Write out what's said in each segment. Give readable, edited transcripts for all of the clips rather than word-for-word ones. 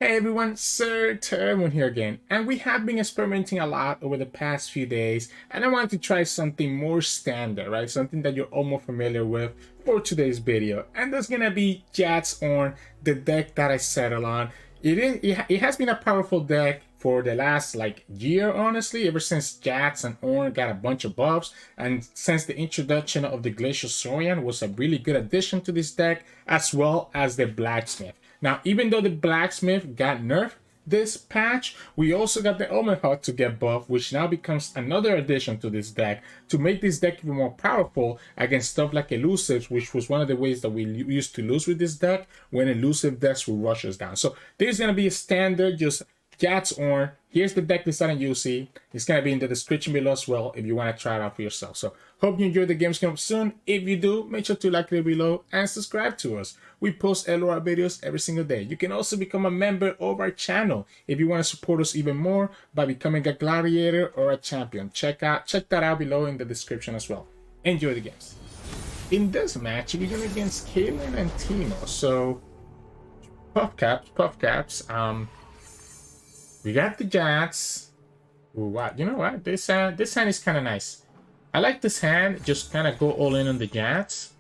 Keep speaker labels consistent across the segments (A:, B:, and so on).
A: Hey everyone, Sirturmund here again, and we have been experimenting a lot over the past few days, and I wanted to try something more standard, right? Something that you're all more familiar with for today's video, and that's gonna be Jax Ornn, the deck that I settled on. It has been a powerful deck for the last year, honestly, ever since Jax and Ornn got a bunch of buffs, and since the introduction of the Gladiators was a really good addition to this deck, as well as the Blacksmith. Now, even though the Blacksmith got nerfed this patch, we also got the Omen Hawk to get buffed, which now becomes another addition to this deck to make this deck even more powerful against stuff like elusives, which was one of the ways that we used to lose with this deck when elusive decks would rush us down. So this is going to be a standard, just Jax Ornn. Here's the deck list that you see. It's going to be in the description below as well if you want to try it out for yourself. So hope you enjoy the games coming up soon. If you do, make sure to like it below and subscribe to us. We post LOR videos every single day. You can also become a member of our channel if you want to support us even more by becoming a gladiator or a champion. Check that out below in the description as well. Enjoy the games. In this match, we're going against Caitlyn and Teemon. So puff caps. We got the Jax. Ooh, wow. You know what? This hand is kind of nice. I like this hand. Just kind of go all in on the Jax.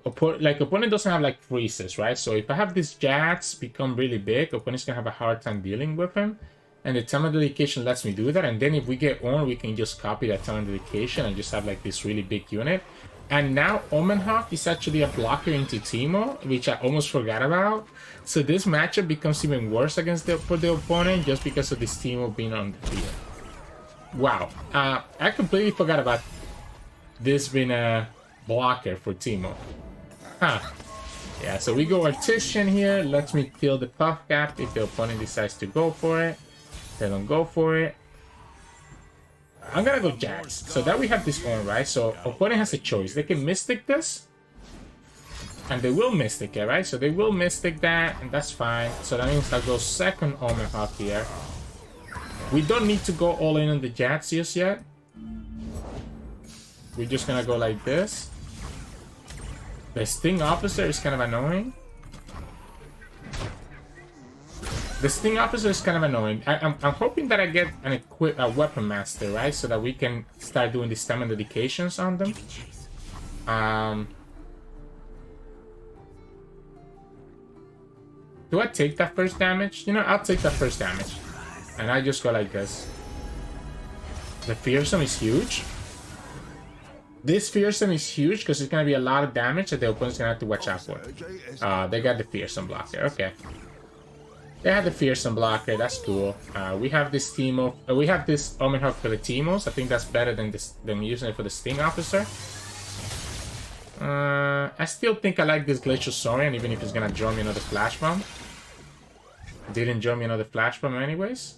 A: Opponent doesn't have freezes, right? So if I have this Jax become really big, opponent's gonna have a hard time dealing with him. And the time of dedication lets me do that. And then if we get Ornn, we can just copy that time of dedication and just have this really big unit. And now Omen Hawk is actually a blocker into Teemon, which I almost forgot about. So this matchup becomes even worse for the opponent just because of this Teemon being on the field. Wow, I completely forgot about this being a blocker for Teemon. Huh. Yeah, so we go Artisan here. Let me kill the puff cap if the opponent decides to go for it. They don't go for it. I'm gonna go Jax. So that we have this Ornn, right? So opponent has a choice. They can Mystic this. And they will Mystic it, right? So they will Mystic that, and that's fine. So that means I'll go second Omen Hawk here. We don't need to go all in on the Jax just yet. We're just gonna go like this. The Sting Officer is kind of annoying. The Sting Officer is kind of annoying. I'm hoping that I get a Weapon Master, right? So that we can start doing the stamina dedications on them. Do I take that first damage? You know, I'll take that first damage. And I just go like this. The Fearsome is huge. This Fearsome is huge because it's going to be a lot of damage that the opponent's going to have to watch out for. They got the Fearsome blocker. Okay. They have the Fearsome blocker. That's cool. We have this Teemo. We have this Omen Hawk for the Teemos. I think that's better than using it for the Sting Officer. I still think I like this Glacial Saurian, even if it's going to draw me another Flash Bomb. Didn't draw me another Flash Bomb anyways.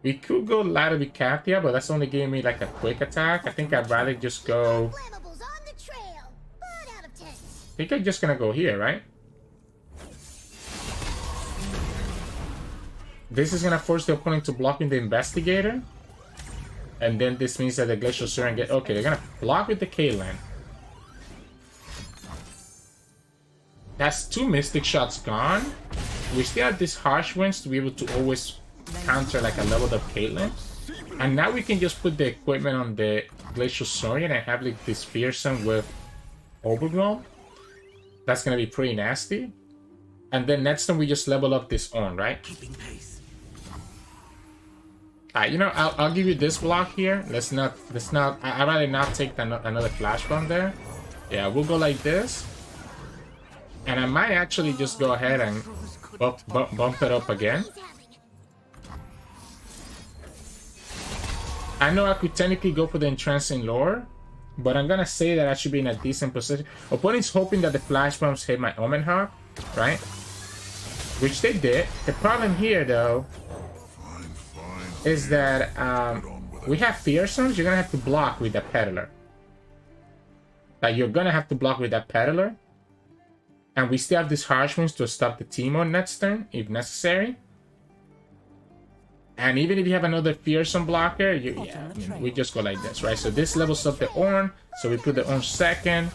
A: We could go Ladder-Vicatia, but that's only giving me a quick attack. I think I'd rather just go... I think I'm just gonna go here, right? This is gonna force the opponent to block in the Investigator. And then this means that the Glacial Saurian get... Okay, they're gonna block with the Caitlyn. That's 2 Mystic Shots gone. We still have these Harsh Winds to be able to always counter a leveled up Caitlyn. And now we can just put the equipment on the Glacial Saurian and have this Fearsome with Overwhelm. That's gonna be pretty nasty. And then next time we just level up this Ornn, right? You know, I'll give you this block here. Let's not. I'd rather not take another Flash Bomb there. Yeah, we'll go like this. And I might actually just go ahead and bump it up again. I know I could technically go for the Entrancing Lore, but I'm gonna say that I should be in a decent position. Opponent's hoping that the Flash Bombs hit my Omen Hawk, right? Which they did. The problem here, though, is that we have Fearsomes. You're gonna have to block with that Peddler. You're gonna have to block with that Peddler. And we still have these Harsh Winds to stop the Teemon next turn, if necessary. And even if you have another Fearsome blocker, we just go like this, right? So this levels up the Ornn. So we put the Ornn second,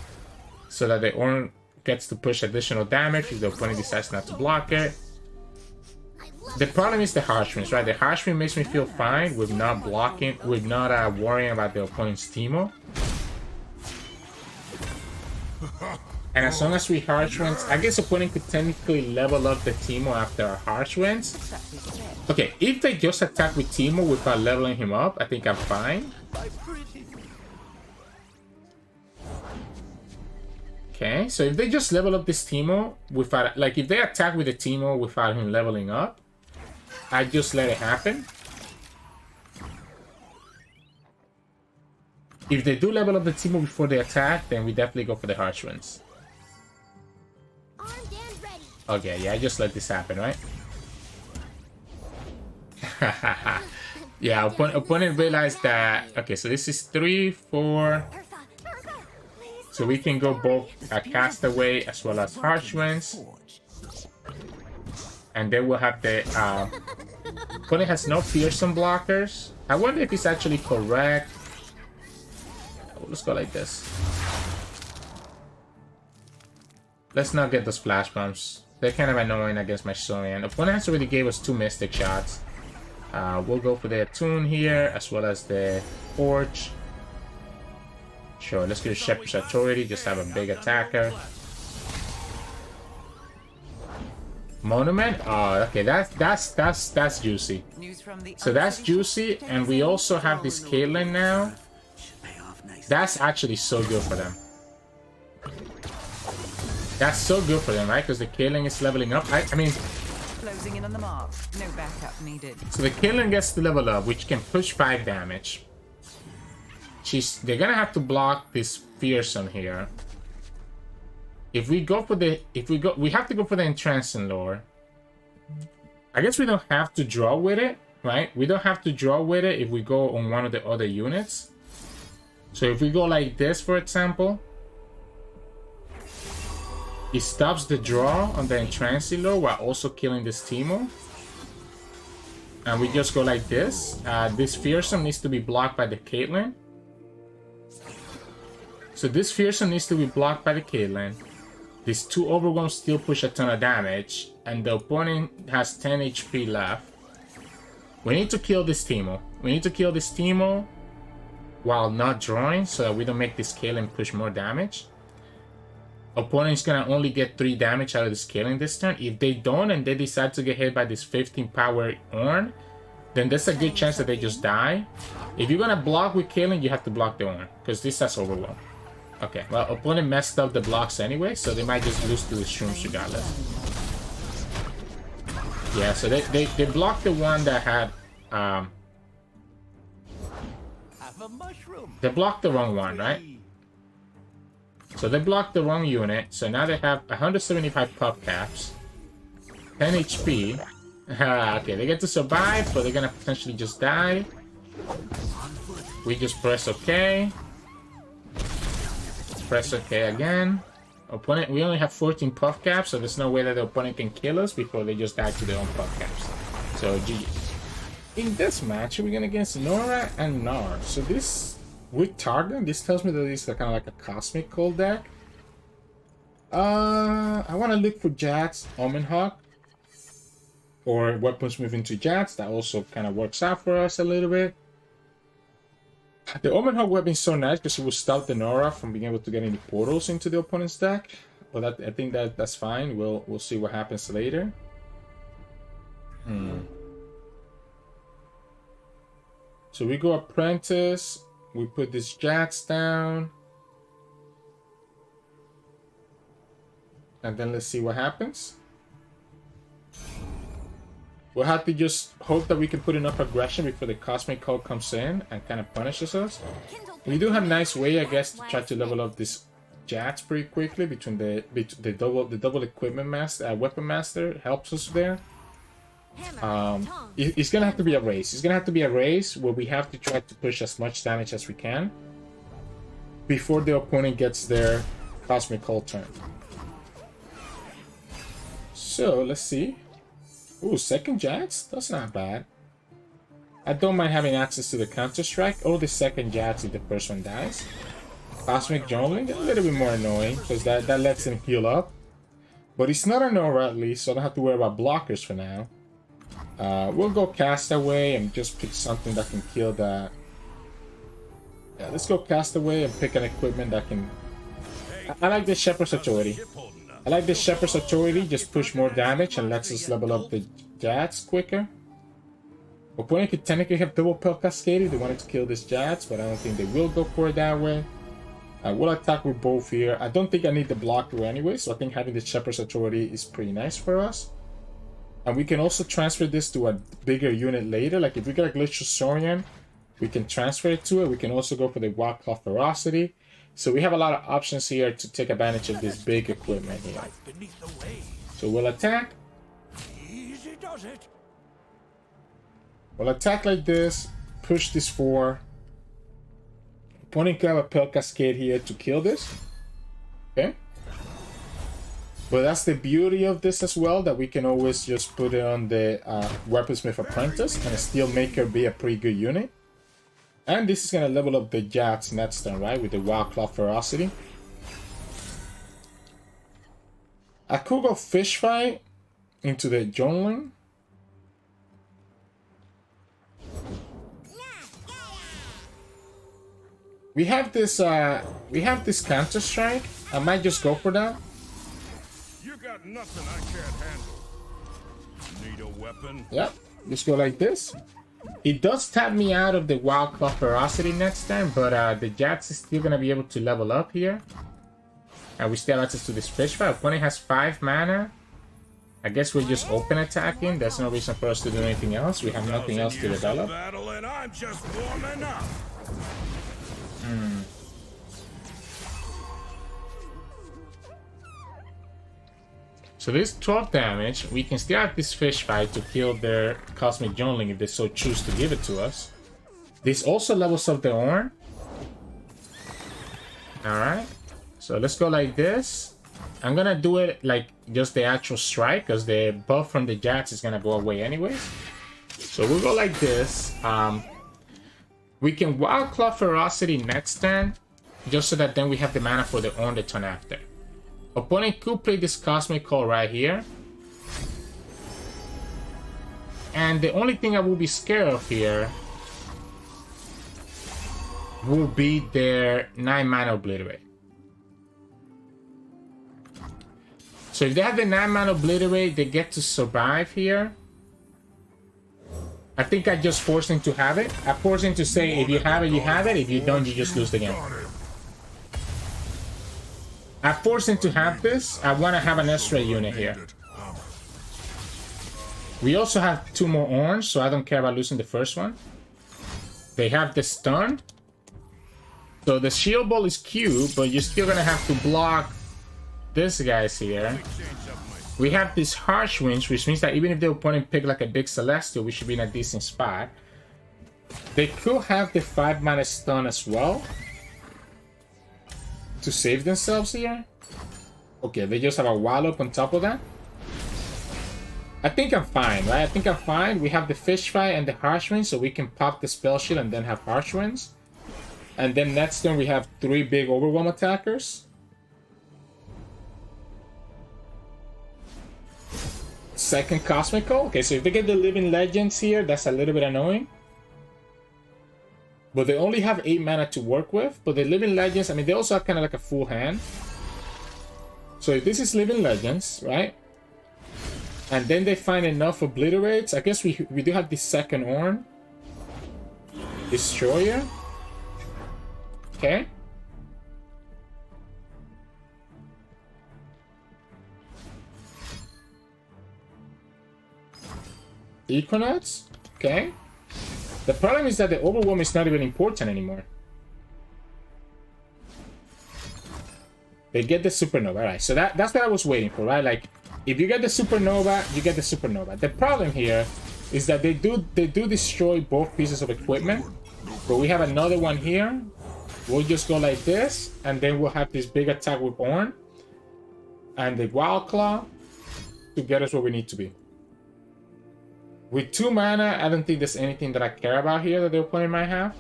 A: so that the Ornn gets to push additional damage if the opponent decides not to block it. The problem is the harsh winds, right? The harsh wind makes me feel fine with not blocking, with not worrying about the opponent's Teemo. And as long as we harsh winds, I guess opponent could technically level up the Teemo after our harsh winds. Okay, if they just attack with Teemo without leveling him up, I think I'm fine. Okay, so if they just level up this Teemo without, like if they attack with the Teemo without him leveling up, I just let it happen. If they do level up the Teemo before they attack, then we definitely go for the harsh winds. Okay, yeah, I just let this happen, right? Yeah, opponent realized that. Okay, so this is 3, 4. So we can go both Castaway as well as Harsh Winds. And then we'll have the... opponent has no fearsome blockers. I wonder if it's actually correct. Let's go like this. Let's not get the splash bombs. They're kind of annoying against my Sorian. Opponent has already gave us 2 Mystic shots. We'll go for the Attune here, as well as the Forge. Sure, let's get a Shepherd's Authority, just have a big attacker. Monument? Oh, okay, that's juicy. So that's juicy, and we also have this Caitlyn now. That's actually so good for them. That's so good for them, right? Because the Caitlyn is leveling up. I mean...
B: Closing in on the mark. No backup needed.
A: So the Caitlyn gets to level up, which can push 5 damage. They're gonna have to block this Fearsome here. If we go for the... we have to go for the Entrancing Lore. I guess we don't have to draw with it, right? We don't have to draw with it if we go on one of the other units. So if we go like this, for example, it stops the draw on the Entrancing Lore while also killing this Teemo. And we just go like this. This Fearsome needs to be blocked by the Caitlyn. So this Fearsome needs to be blocked by the Caitlyn. These 2 Overwhelms still push a ton of damage. And the opponent has 10 HP left. We need to kill this Teemo. We need to kill this Teemo while not drawing so that we don't make this Caitlyn push more damage. Opponent's gonna only get 3 damage out of this Caitlyn this turn. If they don't and they decide to get hit by this 15 power Ornn, then there's a good chance that they just die. If you're gonna block with Caitlyn, you have to block the Ornn, because this has Overwhelm. Okay, well, opponent messed up the blocks anyway, so they might just lose to the Shrooms regardless. Yeah, so they blocked the one that had... they blocked the wrong one, right? So they blocked the wrong unit, so now they have 175 puff caps, 10 HP. Okay, they get to survive, but they're gonna potentially just die. We just press OK. Press OK again. Opponent, we only have 14 puff caps, so there's no way that the opponent can kill us before they just die to their own puff caps. So GG. In this match, we're gonna against Norra and Gnar. So this... with Targon, this tells me that it's kind of like a Cosmic Cold deck. I want to look for Jax Ornn or weapons moving to Jax. That also kind of works out for us a little bit. The Ornn weapon is so nice because it will stop the Norra from being able to get any portals into the opponent's deck. But I think that's fine. We'll see what happens later. So we go Apprentice. We put this Jax down. And then let's see what happens. We'll have to just hope that we can put enough aggression before the Cosmic Cold comes in and kind of punishes us. We do have a nice way, I guess, to try to level up this Jax pretty quickly between the double equipment master, weapon master helps us there. It's gonna have to be a race. It's gonna have to be a race where we have to try to push as much damage as we can before the opponent gets their Cosmic Cold turn. So let's see. Ooh, second Jax? That's not bad. I don't mind having access to the Counter Strike or the second Jax if the first one dies. Cosmic Journaling, a little bit more annoying because that lets him heal up. But it's not a Norra at least, so I don't have to worry about blockers for now. We'll go Castaway and just pick something that can kill that. Yeah, let's go Castaway and pick an equipment that can... I like this Shepherd's Authority. I like this Shepherd's Authority, just push more damage and lets us level up the Jats quicker. Opponent could technically have double Pell Cascade if they wanted to kill this Jats, but I don't think they will go for it that way. We'll attack with both here. I don't think I need the blocker anyway, so I think having the Shepherd's Authority is pretty nice for us. And we can also transfer this to a bigger unit later. Like if we get a Glacial Saurian, we can transfer it to it. We can also go for the Wildclaw Ferocity. So we have a lot of options here to take advantage of this big equipment here. So we'll attack. We'll attack like this. Push this 4. Opponent can have a Pell Cascade here to kill this. Okay. But that's the beauty of this as well, that we can always just put it on the Weaponsmith Apprentice and still make her be a pretty good unit. And this is going to level up the Jats next turn, right? With the Wildclaw Ferocity. I could go Fish Fight into the jhon. We have this Counter Strike. I might just go for that.
C: You got nothing I can't handle. Need a weapon?
A: Yep. Just go like this. It does tap me out of the Wildclaw Ferocity next time, but the Jats is still gonna be able to level up here. And we still have access to this Fish Fight. Opponent has 5 mana. I guess we're just open attacking. There's no reason for us to do anything else. We have nothing else to develop.
C: And I'm just warming up.
A: So this 12 damage. We can still have this Fish Fight to kill their Cosmic Jhonling if they so choose to give it to us. This also levels up the Ornn. Alright. So let's go like this. I'm gonna do it like just the actual strike, because the buff from the Jats is gonna go away anyways. So we'll go like this. We can Wildclaw Ferocity next turn, just so that then we have the mana for the Ornn the turn after. Opponent could play this Cosmic Call right here. And the only thing I will be scared of here will be their 9 mana Obliterate. So if they have the 9 mana Obliterate, they get to survive here. I think I just forced him to have it. I forced him to say, if you have it, you have it. If you don't, you just lose the game. I forced him to have this. I want to have an Estra unit here. We also have 2 more Ornns, so I don't care about losing the first one. They have the stun. So the Shield Ball is cute, but you're still going to have to block this guys here. We have this Harsh Winds, which means that even if the opponent pick like a big Celestial, we should be in a decent spot. They could have the 5 mana stun as well to save themselves here. Okay, they just have a Wallop on top of that. I think I'm fine, right? I think I'm fine. We have the Fish Fight and the Harsh Winds, so we can pop the Spell Shield and then have Harsh Winds. And then next turn we have 3 big Overwhelm attackers. Second Cosmic Call. Okay, so if they get the Living Legends here, that's a little bit annoying. But they only have 8 mana to work with. But the Living Legends, I mean, they also have kind of like a full hand. So if this is Living Legends, right? And then they find enough Obliterates. I guess we do have the second Ornn. Destroyer. Okay. Equinox. Okay. The problem is that the Overwhelm is not even important anymore. They get the Supernova, right? So that's what I was waiting for, right? Like, if you get the Supernova, you get the Supernova. The problem here is that they do destroy both pieces of equipment. But we have another one here. We'll just go like this, and then we'll have this big attack with Ornn and the Wild Claw to get us where we need to be. With 2 mana, I don't think there's anything that I care about here that the opponent might have.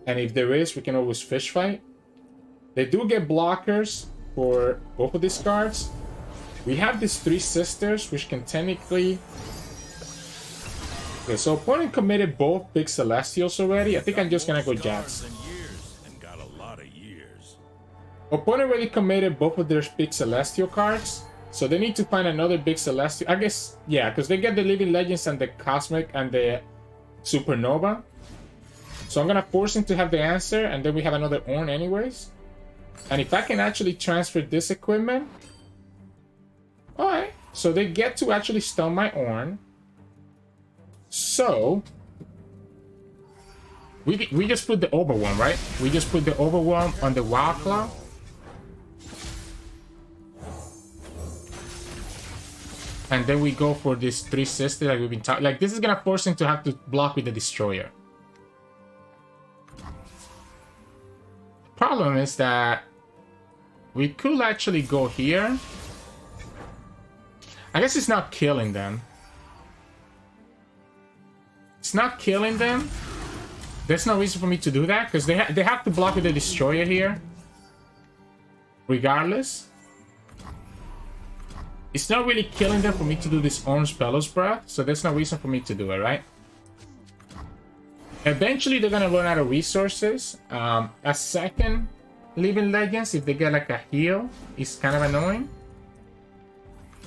A: And if there is, we can always Fish Fight. They do get blockers for both of these cards. We have these three sisters, which can technically... Okay, so opponent committed both big Celestials already. I think I'm just gonna go Jax. Opponent already committed both of their big Celestial cards. So they need to find another big Celestial. I guess, yeah, because they get the Living Legends and the Cosmic and the Supernova. So I'm gonna force him to have the answer, and then we have another Ornn anyways. And if I can actually transfer this equipment... Alright, so they get to actually stun my Ornn. So... We just put the Overwhelm, right? We just put the Overwhelm on the Wild Claw. And then we go for this three sisters that we've been talking. Like, this is gonna force him to have to block with the Destroyer. Problem is that we could actually go here. I guess it's not killing them. It's not killing them. There's no reason for me to do that because they have to block with the Destroyer here. Regardless. It's not really killing them for me to do this Orange Bellows Breath, so there's no reason for me to do it, right? Eventually, they're gonna run out of resources. A second Living Legends, if they get like a heal, is kind of annoying.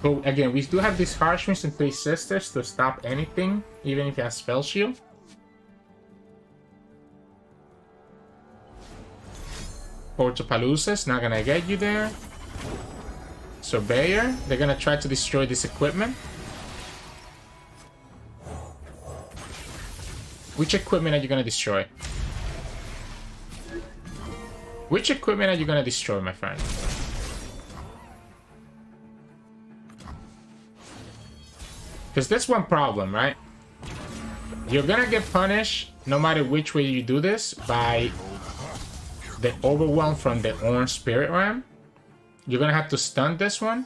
A: But again, we do have these Harshwinds and three sisters to stop anything, even if it has Spell Shield. Portapalooza's not gonna get you there. Surveyor, they're gonna try to destroy this equipment. Which equipment are you gonna destroy? Which equipment are you gonna destroy, my friend? Because that's one problem, right? You're gonna get punished, no matter which way you do this, by the Overwhelm from the Orange Spirit Ram. You're gonna have to stun this one.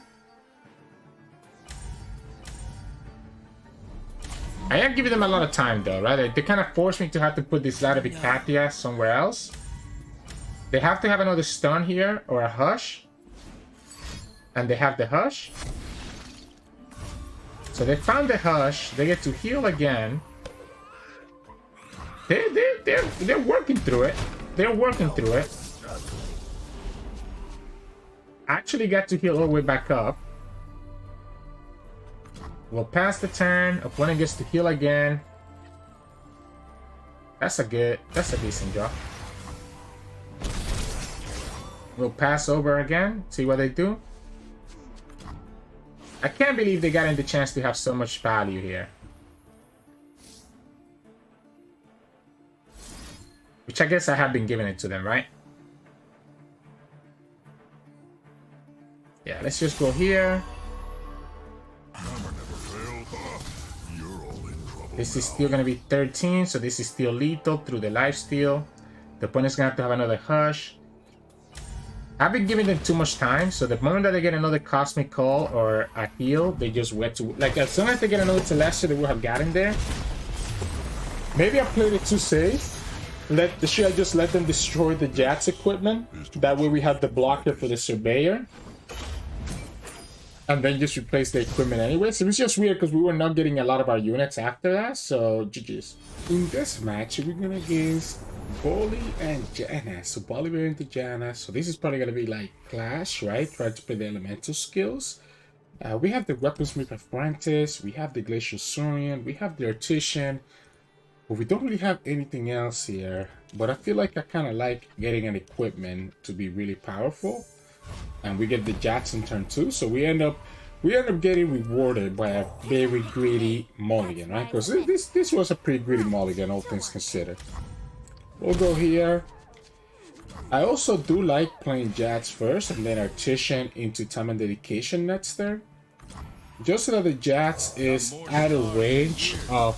A: I am giving them a lot of time though, right? They kind of forced me to have to put this Ladabikatia somewhere else. They have to have another stun here or a hush. And they have the hush. So they found the hush. They get to heal again. They're working through it. They're working through it. Actually got to heal all the way back up. We'll pass the turn. Opponent gets to heal again. That's a decent draw. We'll pass over again. See what they do. I can't believe they got in the chance to have so much value here. Which I guess I have been giving it to them, right? Yeah, let's just go here. This is still gonna be 13, so this is still lethal through the lifesteal. The opponent's gonna have to have another hush. I've been giving them too much time, so the moment that they get another Cosmic Call or a heal, they just wait to... Like, as soon as they get another Celestial, they will have gotten there. Maybe I played it too safe. Should I just let them destroy the Jax equipment? That way we have the blocker for the Surveyor. And then just replace the equipment anyway. So it's just weird because we were not getting a lot of our units after that. So GG's. In this match, we're gonna against Voli and Janna. So Volibear into Janna. So this is probably gonna be like Clash, right? Try to play the elemental skills. We have the Weaponsmith Apprentice. We have the Glacial Saurian. We have the Artisan. But we don't really have anything else here. But I feel like I kind of like getting an equipment to be really powerful. And we get the Jax in turn 2, so we end up getting rewarded by a very greedy mulligan, right? Because this was a pretty greedy mulligan, all things considered. We'll go here. I also do like playing Jax first and then Artisan into Time and Dedication next turn. Just so that the Jax is out of range of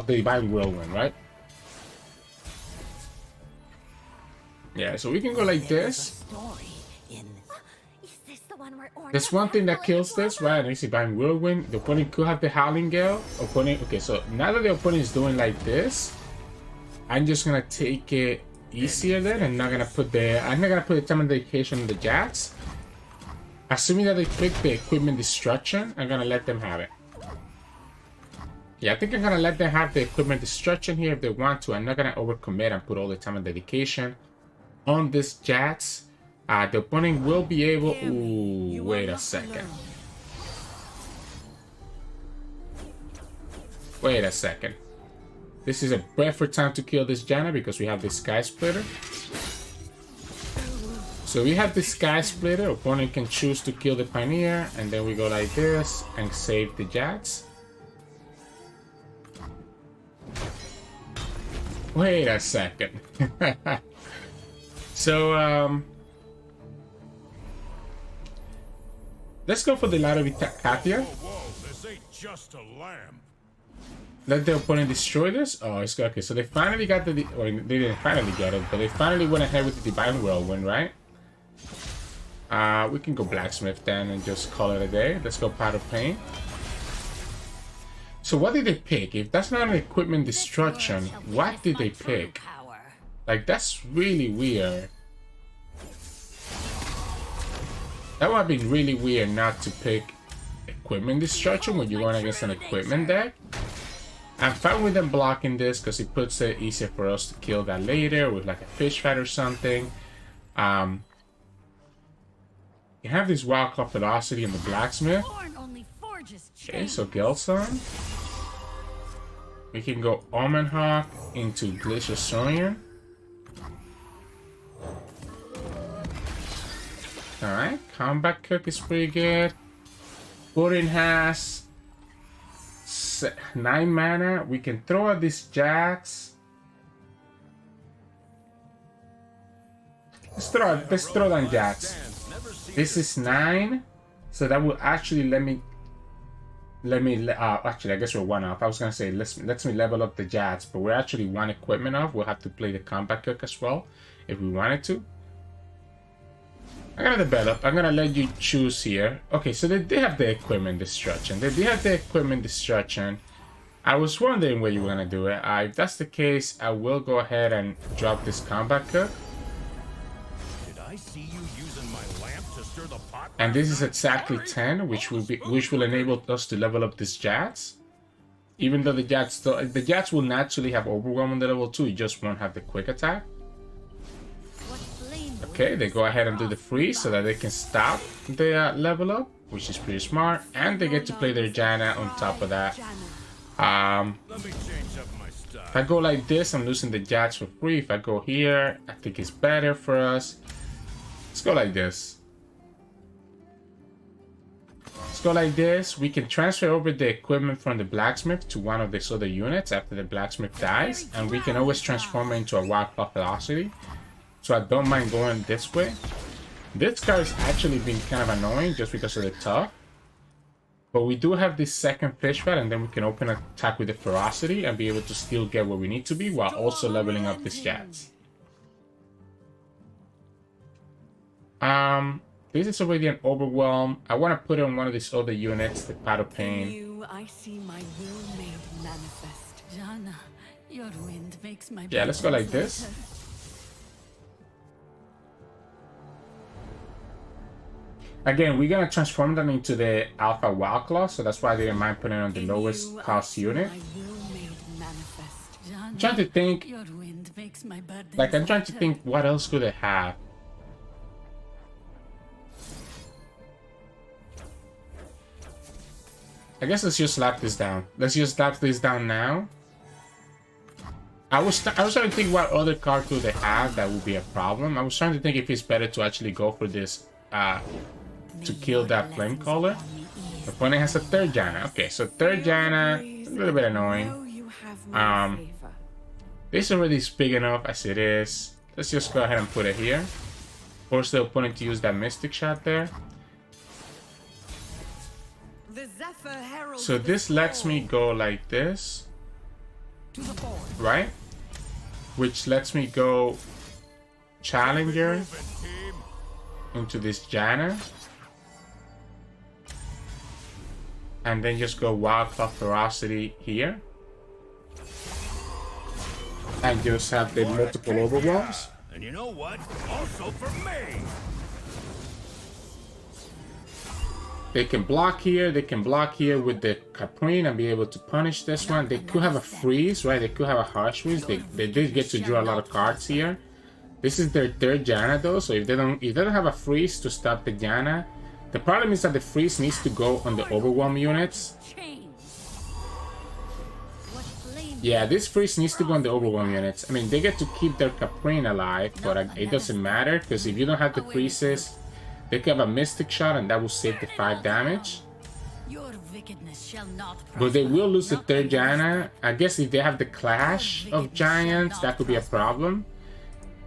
A: the Divine Whirlwind, right? Yeah, so we can go like this. There's one thing that kills this, right? And it's Divine Whirlwind. The opponent could have the Howling Gale. Okay, so now that the opponent is doing like this, I'm just gonna take it easier then. I'm not gonna put the Time and Dedication on the Jax. Assuming that they pick the equipment destruction, I'm gonna let them have it. Yeah, I think I'm gonna let them have the equipment destruction here if they want to. I'm not gonna overcommit and put all the time and dedication on this Jax. The opponent will be able... Ooh, wait a second. Wait a second. This is a perfect time to kill this Janna because we have this Sky Splitter. So we have the Sky Splitter. Opponent can choose to kill the Pioneer, and then we go like this and save the Jax. Wait a second. So, let's go for the Ladder with Katia.
C: Whoa, this ain't just a lamb.
A: Let the opponent destroy this? Oh, it's okay. So they finally got the... Or they didn't finally get it, but they finally went ahead with the Divine Whirlwind, right? We can go Blacksmith then and just call it a day. Let's go Pot of Pain. So what did they pick? If that's not an equipment destruction, what did they pick? Like, that's really weird. That would have been really weird not to pick equipment destruction when you're going against an equipment deck. I'm fine with them blocking this because it puts it easier for us to kill that later with like a fish fight or something. You have this Wild Claw Velocity in the Blacksmith. Okay, so GwenSuna. We can go Omen Hawk into Glacial Saurian. Alright, Combat Cook is pretty good. Purin has 9 mana. We can throw out this Jax. Let's throw down Jax. This is 9, so that will actually let me actually I guess we're 1 off. I was gonna say lets me level up the Jax, but we're actually 1 equipment off. We'll have to play the Combat Cook as well if we wanted to. I'm gonna develop. I'm gonna let you choose here. Okay, so they have the equipment destruction. They have the equipment destruction. I was wondering where you were gonna do it. If that's the case, I will go ahead and drop this Combat Cook.
C: Did I see you using my lamp to stir the pot?
A: And this is exactly 10, which will enable us to level up this Jax. Even though the Jax will naturally have Overwhelm on the level 2, it just won't have the quick attack. Okay, they go ahead and do the freeze so that they can stop the level up, which is pretty smart, and they get to play their Janna on top of that. If I go like this, I'm losing the Jax for free. If I go here, I think it's better for us. Let's go like this. Let's go like this. We can transfer over the equipment from the Blacksmith to one of these other units after the Blacksmith dies, and we can always transform it into a Wild Claw Velocity. So I don't mind going this way. This card has actually been kind of annoying just because of the tough. But we do have this second fish fight, and then we can open an attack with the Ferocity and be able to still get where we need to be while also leveling up this Jax. This is already an Overwhelm. I want to put it on one of these other units, the Pot of Pain.
D: I see my will made manifest. Janna, your wind makes my
A: Yeah, let's go like this. Again, we're gonna transform them into the Alpha Wild Claw, so that's why I didn't mind putting it on the lowest cost unit. I'm trying to think, I'm trying to think what else could it have. I guess let's just slap this down. Let's just slap this down now. I was trying to think what other card could they have that would be a problem. I was trying to think if it's better to actually go for this to kill that Flamecaller. The opponent has a 3rd Janna. Okay, so 3rd Janna, a little bit annoying. This already is big enough as it is. Let's just go ahead and put it here. Force the opponent to use that Mystic Shot there. So this lets me go like this, right? Which lets me go Challenger into this Janna. And then just go Wild Claw Ferocity here. And just have the multiple Overwhelms.
C: And you know what? Also for me.
A: They can block here, they can block here with the Caprine and be able to punish this one. They could have a freeze, right? They could have a harsh freeze. They did get to draw a lot of cards here. This is their third Janna though, so if they don't have a freeze to stop the Janna, the problem is that the freeze needs to go on the overwhelm units. Yeah, this freeze needs to go on the overwhelm units. I mean, they get to keep their Caprine alive, but it doesn't matter because if you don't have the freezes, they can have a Mystic Shot and that will save the 5 damage. But they will lose the third Janna. I guess if they have the Clash of Giants, that could be a problem.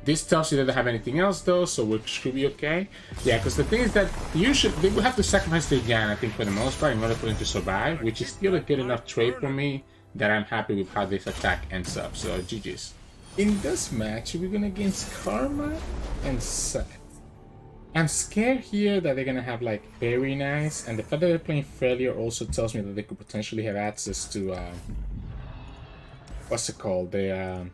A: This tells you that they don't have anything else though, so we should be okay. Yeah, because the thing is that they will have to sacrifice their Janna, I think, for the most part, in order for them to survive, which is still a good enough trade for me that I'm happy with how this attack ends up. So GG's. In this match, we're going against Karma and Sett. I'm scared here that they're gonna have like very nice, and the fact that they're playing Freljord also tells me that they could potentially have access to what's it called? The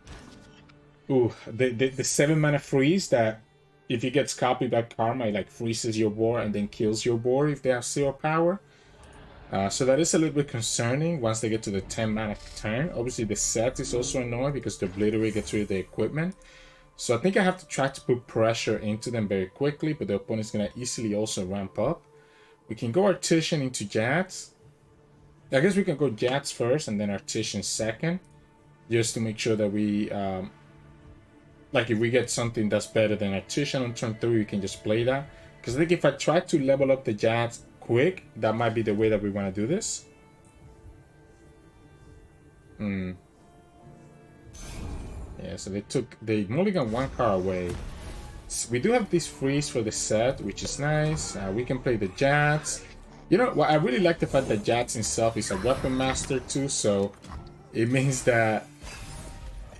A: 7-mana freeze that if it gets copied by Karma, it like freezes your board and then kills your board if they have 0 power. So that is a little bit concerning once they get to the 10-mana turn. Obviously the Sett is also annoying because the Obliterate gets rid of the equipment. So I think I have to try to put pressure into them very quickly, but the opponent's going to easily also ramp up. We can go Artisan into Jax. I guess we can go Jax first and then Artisan second, just to make sure that we, like if we get something that's better than Artisan on turn 3, we can just play that. Because I think if I try to level up the Jax quick, that might be the way that we want to do this. Yeah, so they mulligan 1 card away. So we do have this freeze for the Sett, which is nice. We can play the Jax. You know, well, I really like the fact that Jax himself is a weapon master too, so it means that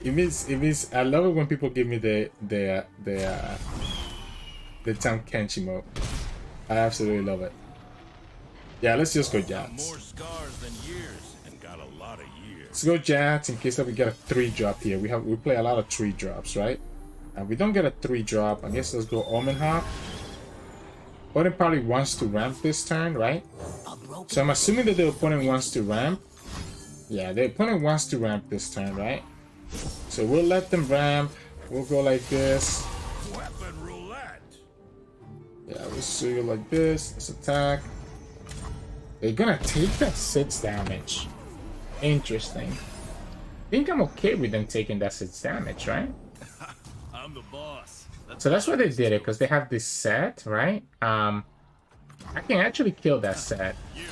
A: I love it when people give me the Tam Kenshi mode. I absolutely love it. Yeah, let's just go Jax.
C: More scars than years and got a lot of years.
A: Let's go Jax in case that we get a 3-drop here. We play a lot of 3-drops, right? And we don't get a 3-drop. I guess let's go Omen Hawk. Opponent probably wants to ramp this turn, right? So I'm assuming that the opponent wants to ramp. Yeah, the opponent wants to ramp this turn, right? So we'll let them ramp. We'll go like this.
C: Weapon roulette.
A: Yeah, we'll see it like this. Let's attack. They're gonna take that 6 damage. Interesting. I think I'm okay with them taking that 6 damage, right?
C: I'm the boss.
A: So that's why they did it, because they have this Sett, right? I can actually kill that Sett.
C: You,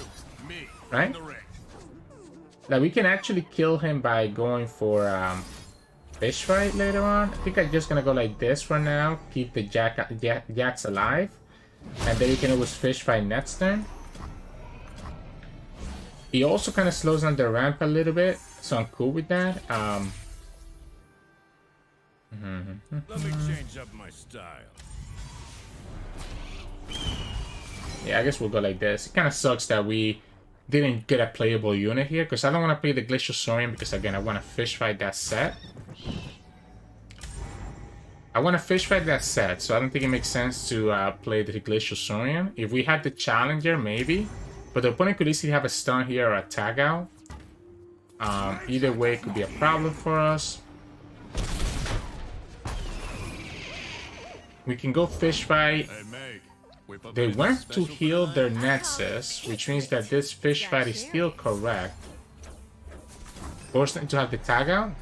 C: me,
A: right?
C: the ring.
A: Like we can actually kill him by going for fish fight later on. I think I'm just gonna go like this for now. Keep the Jax alive, and then we can always fish fight next turn. He also kind of slows down the ramp a little bit, so I'm cool with that.
C: Let me change up my style.
A: Yeah, I guess we'll go like this. It kind of sucks that we didn't get a playable unit here, because I don't want to play the Glacial Saurian, because again, I want to fish fight that Sett. I want to fish fight that Sett, so I don't think it makes sense to play the Glacial Saurian. If we had the Challenger, maybe. But the opponent could easily have a stun here or a tag out. Either way, it could be a problem for us. We can go fish fight. They went to heal their Nexus, which means that this fish fight is still correct. Force them to have the tag out.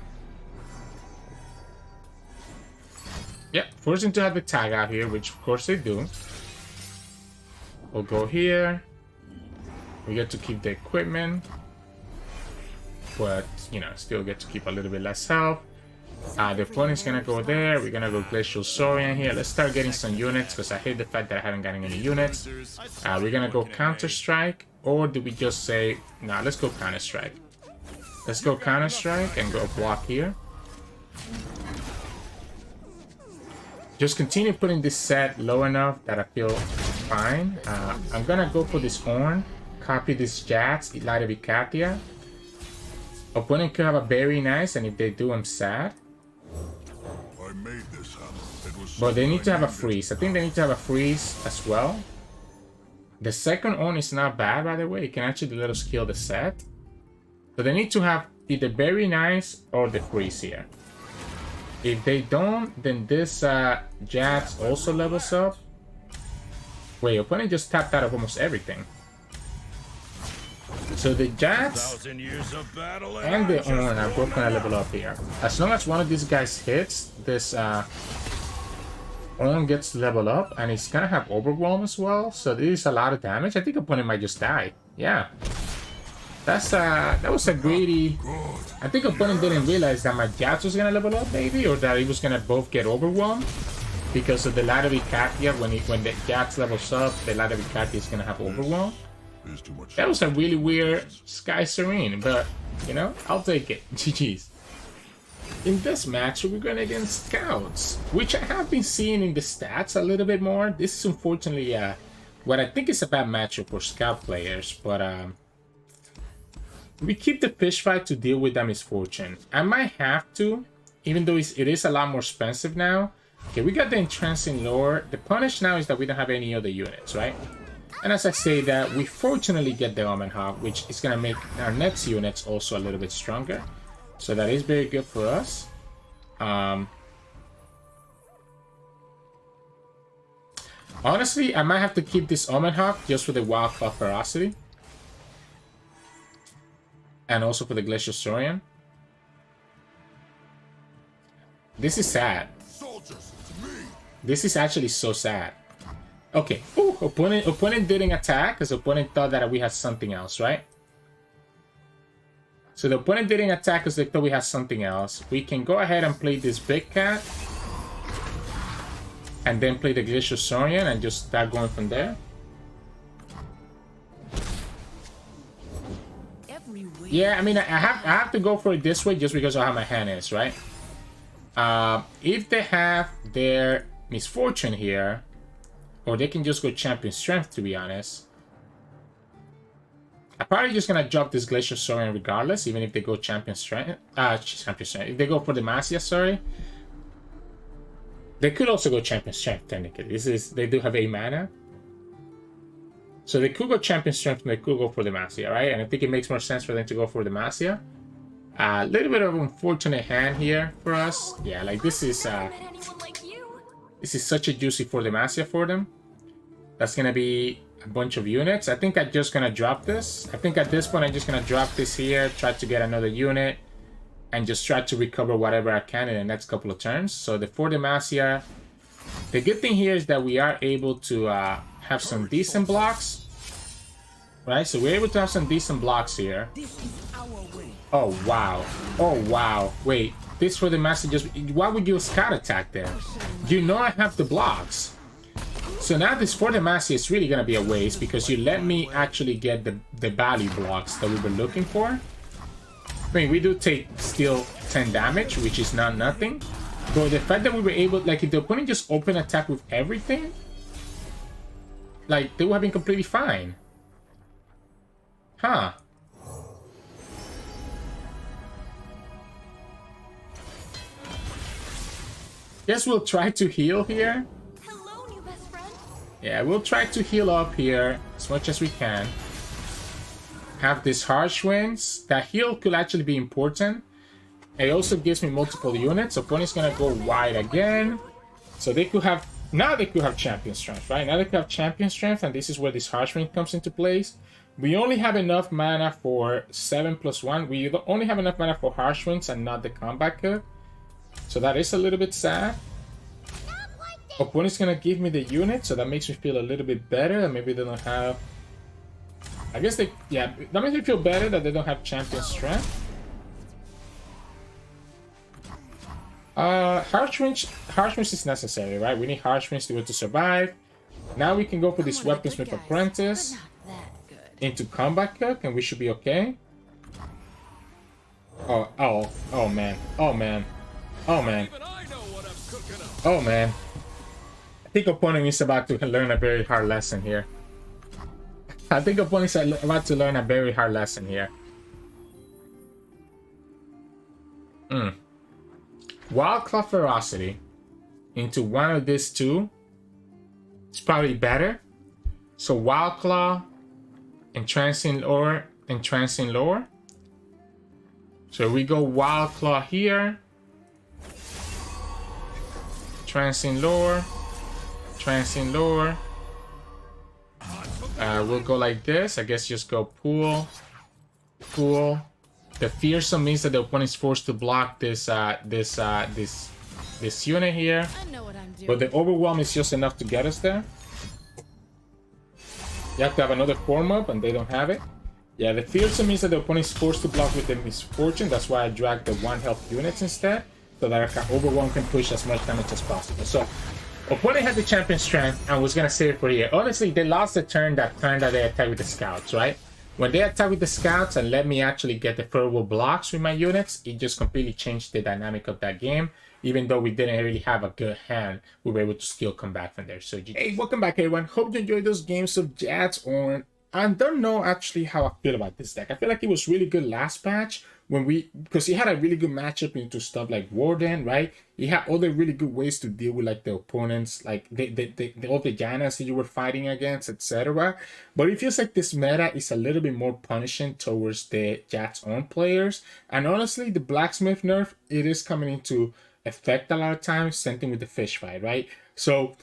A: Yep, force them to have the tag out here, which of course they do. We'll go here. We get to keep the equipment, but you know, still get to keep a little bit less health. The opponent's gonna go there. We're gonna go Glacial Saurian here. Let's start getting some units, because I hate the fact that I haven't gotten any units. We're gonna go Counter Strike, or do we just say, nah, let's go Counter Strike. Let's go Counter Strike and go block here. Just continue putting this Sett low enough that I feel fine. I'm gonna go for this Ornn. Copy this Jax, Elida Vicatia. Opponent could have a very nice, and if they do, I'm sad.
C: I made this happen.
A: But they need to have a freeze. I think they need to have a freeze as well. The second on is not bad, by the way. It can actually let us kill the Sett. So they need to have either Very Nice or the Freeze here. If they don't, then this Jax also levels up. Wait, opponent just tapped out of almost everything. So the Jax and the Ornn are both gonna level up here. As long as one of these guys hits, this Ornn gets leveled up, and he's gonna have Overwhelm as well. So this is a lot of damage. I think opponent might just die. Yeah. That was a greedy. I think opponent didn't realize that my Jax was gonna level up, maybe, or that he was gonna both get overwhelmed because of the ladder Vicatia. When the Jax levels up, the ladder Vicatia is gonna have overwhelm. That was a really weird Sky Serene, but you know, I'll take it. GG's. In this match, we're going against Scouts, which I have been seeing in the stats a little bit more. This is unfortunately what I think is a bad matchup for Scout players, but we keep the fish fight to deal with that misfortune. I might have to, even though it is a lot more expensive now. Okay, we got the Entrancing Lore. The punish now is that we don't have any other units, right? And as I say that, we fortunately get the Omen Hawk, which is going to make our next units also a little bit stronger. So that is very good for us. Honestly, I might have to keep this Omen Hawk just for the Wild Claw Ferocity. And also for the Glacial Saurian. This is sad. This is actually so sad. Okay. Ooh, opponent didn't attack because opponent thought that we had something else, right? So the opponent didn't attack because they thought we had something else. We can go ahead and play this Big Cat. And then play the Glacial Saurian and just start going from there. Yeah, I mean, I have to go for it this way just because of how my hand is, right? If they have their Misfortune here, or they can just go Champion Strength, to be honest. I'm probably just gonna drop this Glacial Saurian regardless, even if they go Champion Strength. Champion Strength. If they go for the Demacia, sorry. They could also go Champion Strength, technically. They do have 8 mana. So they could go Champion Strength and they could go for the Demacia, right? And I think it makes more sense for them to go for the Demacia. A little bit of an unfortunate hand here for us. Yeah, like this is such a juicy for the Demacia for them. That's gonna be a bunch of units. I think I'm just gonna drop this. I think at this point I'm just gonna drop this here, try to get another unit, and just try to recover whatever I can in the next couple of turns. So the for Demacia, the good thing here is that we are able to have some decent blocks, right? So we're able to have some decent blocks here. Oh wow! Oh wow! Wait, this for the Demacia just. Why would you Scout attack then? You know I have the blocks. So now this for the Demacia is really gonna be a waste because you let me actually get the value blocks that we were looking for. I mean, we do take still 10 damage, which is not nothing. But the fact that we were able, like, if the opponent just open attack with everything, like, they would have been completely fine. Huh. Guess we'll try to heal here.
D: Hello, new best friend.
A: Yeah, we'll try to heal up here as much as we can. Have these harsh winds. That heal could actually be important. It also gives me multiple units. Opponent's gonna go wide again. So they could have, now they could have Champion Strength, right? Now they could have Champion Strength, and this is where this harsh wind comes into place. We only have enough mana for 7+1. We only have enough mana for harsh winds and not the combat cook. So that is a little bit sad. Opponent's gonna give me the unit, so that makes me feel a little bit better. And maybe they don't have, I guess they, yeah, that makes me feel better that they don't have Champion Strength. Harsh Winds is necessary, right? We need Harsh Winds to be able to survive. Now we can go for this Weaponsmith Apprentice into Combat Cook, and we should be okay. Oh man. Oh man. Oh man. Oh man. I think opponent is about to learn a very hard lesson here. I think opponent is about to learn a very hard lesson here. Wild Claw Ferocity into one of these two is probably better. So Wild Claw, Entrancing Lore, Entrancing Lore. So we go Wild Claw here. Entrancing Lore. Entrancing Lore. We'll go like this. I guess just go Pool. Pool. The Fearsome means that the opponent is forced to block this this unit here.
D: I know what I'm doing.
A: But the Overwhelm is just enough to get us there. You have to have another form up, and they don't have it. Yeah, the Fearsome means that the opponent is forced to block with the Misfortune. That's why I dragged the 1 health units instead, so that Overwhelm can push as much damage as possible. So, opponent had the Champion Strength and was gonna save it for here. Honestly, they lost the turn that they attacked with the Scouts, right? When they attacked with the Scouts and let me actually get the favorable blocks with my units, it just completely changed the dynamic of that game. Even though we didn't really have a good hand, we were able to still come back from there. So, hey, welcome back, everyone. Hope you enjoyed those games of Jax Ornn. I don't know actually how I feel about this deck. I feel like it was really good last patch because he had a really good matchup into stuff like Warden, right? He had all the really good ways to deal with like the opponents, like all the Jannas that you were fighting against, etc. But it feels like this meta is a little bit more punishing towards the Jax Ornn players. And honestly, the Blacksmith nerf, it is coming into effect a lot of times, same thing with the fish fight, right? So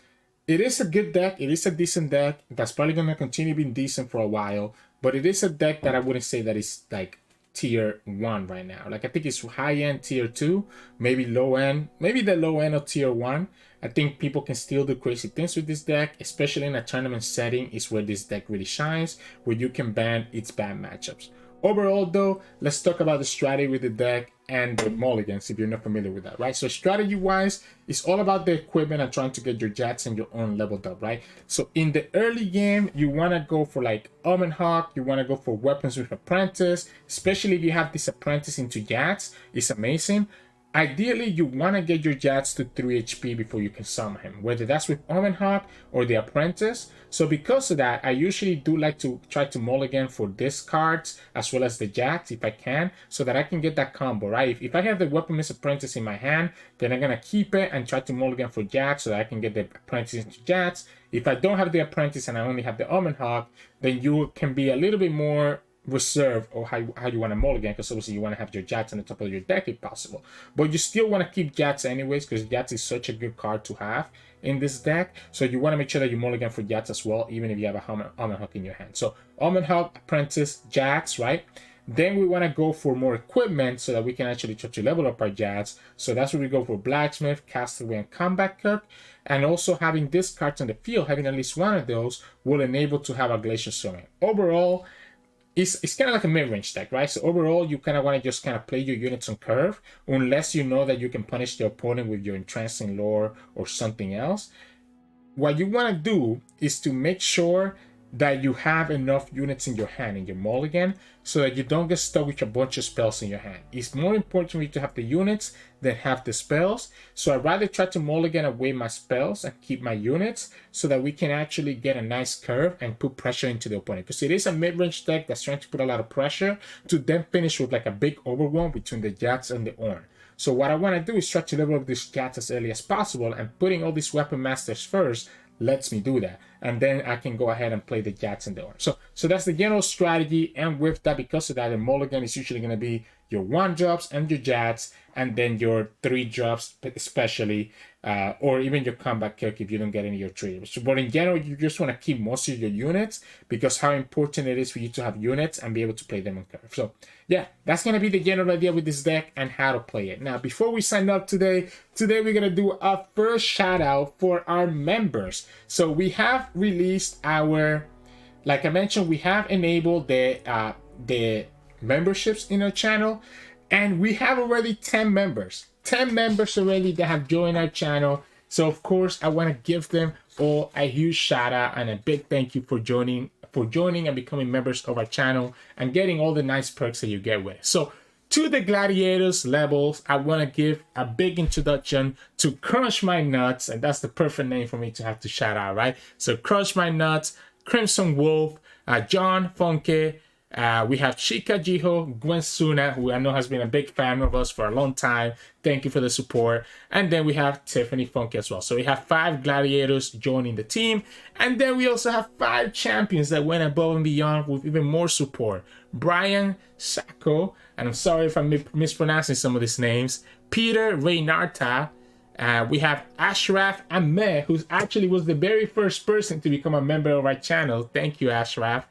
A: it is a good deck, it is a decent deck that's probably going to continue being decent for a while, but it is a deck that I wouldn't say that is like tier 1 right now. Like I think it's high end tier 2, maybe low end, maybe the low end of tier 1. I think people can still do crazy things with this deck, especially in a tournament setting is where this deck really shines, where you can ban its bad matchups. Overall though, let's talk about the strategy with the deck and the mulligans if you're not familiar with that, right? So strategy wise, it's all about the equipment and trying to get your Jax and your own leveled up, right? So in the early game, you want to go for like Omen Hawk, you want to go for weapons with Apprentice, especially if you have this Apprentice into Jax, it's amazing. Ideally, you want to get your Jax to 3 HP before you can summon him, whether that's with Omen Hawk or the Apprentice. So because of that, I usually do like to try to mulligan for these cards as well as the Jax if I can, so that I can get that combo, right? If I have the Weapon Miss Apprentice in my hand, then I'm going to keep it and try to mulligan for Jax so that I can get the Apprentice into Jax. If I don't have the Apprentice and I only have the Omen Hawk, then you can be a little bit more reserve or how you want to mulligan, because obviously you want to have your Jax on the top of your deck if possible, but you still want to keep Jax anyways, because Jax is such a good card to have in this deck. So you want to make sure that you mulligan for Jax as well, even if you have a Omen Hawk in your hand. So Omen Hawk, Apprentice, Jax, right? Then we want to go for more equipment so that we can actually try to level up our Jax. So that's where we go for Blacksmith, Castaway, and Combat Cook. And also having these cards on the field, having at least one of those will enable to have a Glacial Summon. Overall, it's kind of like a mid-range deck, right? So overall, you kind of want to just kind of play your units on curve, unless you know that you can punish the opponent with your Entrancing Lore or something else. What you want to do is to make sure that you have enough units in your hand, in your mulligan, so that you don't get stuck with a bunch of spells in your hand. It's more important for me to have the units than have the spells. So I'd rather try to mulligan away my spells and keep my units so that we can actually get a nice curve and put pressure into the opponent. Because it is a mid-range deck that's trying to put a lot of pressure to then finish with like a big overwhelm between the Jax and the Ornn. So what I want to do is try to level up this Jax as early as possible, and putting all these weapon masters first lets me do that, and then I can go ahead and play the Jax and the Ornn. So that's the general strategy, and with that, because of that, the mulligan is usually going to be your 1-drops and your Jax, and then your 3-drops especially, or even your Combat Cook if you don't get any of your 3-drops. But in general, you just want to keep most of your units, because how important it is for you to have units and be able to play them on curve. So yeah, that's going to be the general idea with this deck and how to play it. Now, before we sign up today we're going to do our first shout out for our members. So we have released our, like I mentioned, we have enabled the memberships in our channel, and we have already 10 members already that have joined our channel. So of course I want to give them all a huge shout out and a big thank you for joining and becoming members of our channel and getting all the nice perks that you get with it. So to the Gladiators levels, I want to give a big introduction to CrunchMyNutz, and that's the perfect name for me to have to shout out, right? So CrunchMyNutz, Crimson Wolf, John Fonque, We have ChikaJihyo, GwenSuna, who I know has been a big fan of us for a long time. Thank you for the support. And then we have Tiffany Fonque as well. So we have 5 gladiators joining the team. And then we also have 5 champions that went above and beyond with even more support. Bryan Czako, and I'm sorry if I'm mispronouncing some of these names. Peter Reinarta. We have Ashraf Ahmed, who actually was the very first person to become a member of our channel. Thank you, Ashraf.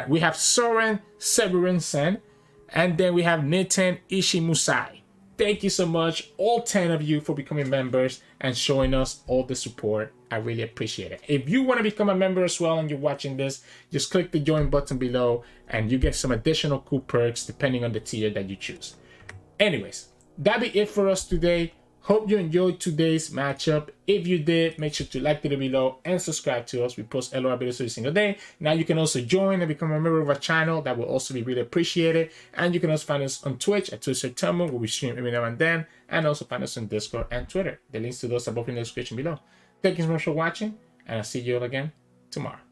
A: We have Søren Severinsen, and then we have Niten Ichimusai. Thank you so much, all 10 of you, for becoming members and showing us all the support. I really appreciate it. If you want to become a member as well and you're watching this, just click the join button below and you get some additional cool perks depending on the tier that you choose. Anyways, that'll be it for us today. Hope you enjoyed today's matchup. If you did, make sure to like the video below and subscribe to us. We post LOR videos every single day. Now you can also join and become a member of our channel. That will also be really appreciated. And you can also find us on Twitch at Sirturmund, where we stream every now and then. And also find us on Discord and Twitter. The links to those are both in the description below. Thank you so much for watching, and I'll see you all again tomorrow.